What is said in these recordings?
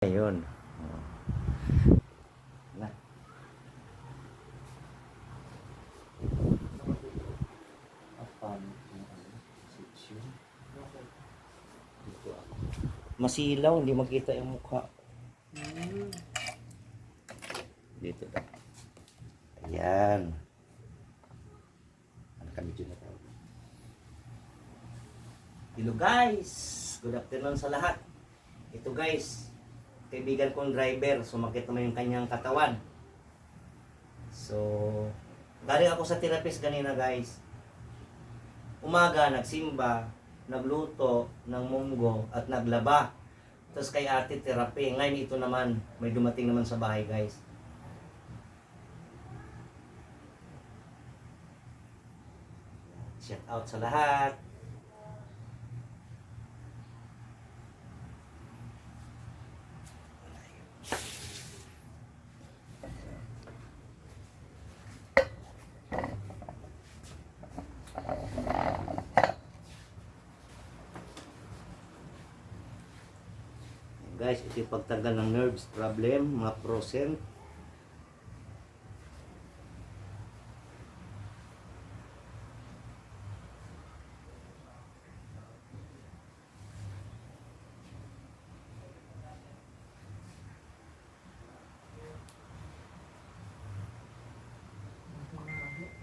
Ayun. Oh. Na. Masilaw, hindi makita yung mukha. Dito daw. Ayan. Ano kami dyan na tawag? Hello guys! Good afternoon sa lahat. Ito guys, kaibigan kong driver, sumakit naman yung kanyang katawan. So, galing ako sa therapist kanina guys. Umaga, nagsimba, nagluto ng munggo at naglaba. Tapos kay ate therapy. Ngayon ito naman, may dumating naman sa bahay guys. Shout out sa lahat. Guys, ito yung pagtanggal ng nerves problem, mga percent.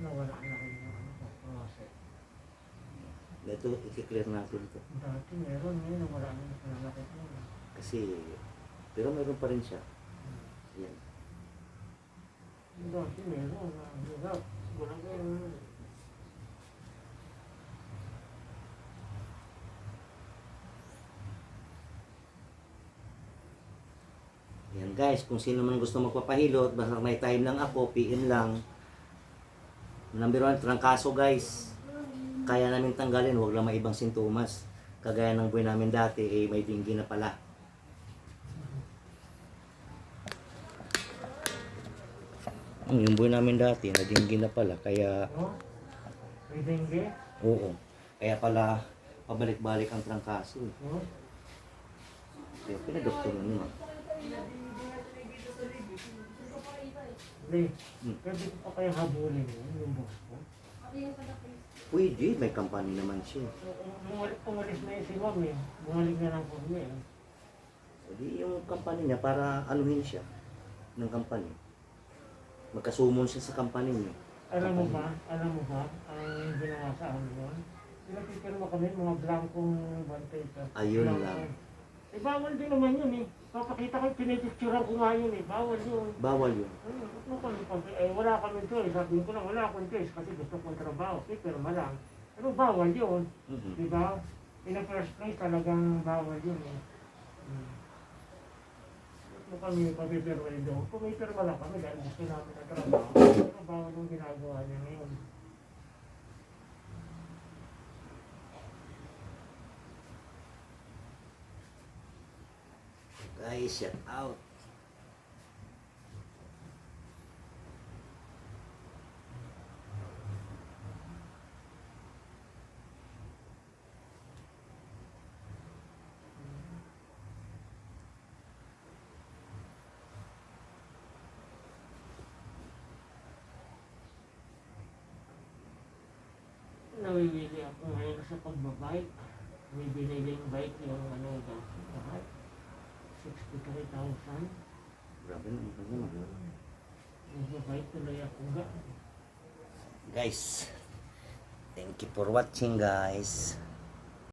Nawala na rin yung process. Ito, i-clear natin ito. Dati meron ngayon, nawala na yung pananakit mo. Kasi, pero mayroon pa rin siya. Ayan. Dati meron, hirap. Wala ngayon. Ayan guys, kung sino man gusto magpapahilot, basta may time lang ako, PM lang. Number 1, trangkaso guys. Kaya namin tanggalin, huwag lang may ibang sintomas. Kagaya ng buhay namin dati, may dinggi na pala. Yung buhay namin dati, nadinggi na pala, kaya... Oh? May dengue? Oo. Kaya pala, pabalik-balik ang trangkaso. Oh? Kaya pinadoktor naman. Lee, pwede ko pa kayo habulin yung boss ko? Pwede, may company naman siya. Pumalis na yun si ma'am eh. Bumalik na lang po niya eh. Hindi yung company niya para anuhin siya ng company. Magkasumon siya sa company niya. Alam mo ba, ang ginawa sa amin yun? Pinapipirma kami mga blankong bond paper. Ayun lang. Eh bawal din naman yun eh. Papakita ko, pinipicturean ko nga yun eh. Bawal yun. Bawal yun. Wala kami choice. Sabihin ko lang, wala akong choice kasi gusto kong trabaho. Pirma lang. Pero bawal yun. Di ba? In the first place, talagang bawal yun eh. Kung kami papipirma rin doon, kung may pirma lang kami dahil gusto namin na trabaho. Pero bawal yung ginagawa niya ngayon. Guys, shout out. Nawibili ako ngayon sa pagbabike. May biniling bike yung ano dati. 63,000. Grabe naman. Nagbabike tuloy ako ga. Guys, thank you for watching guys.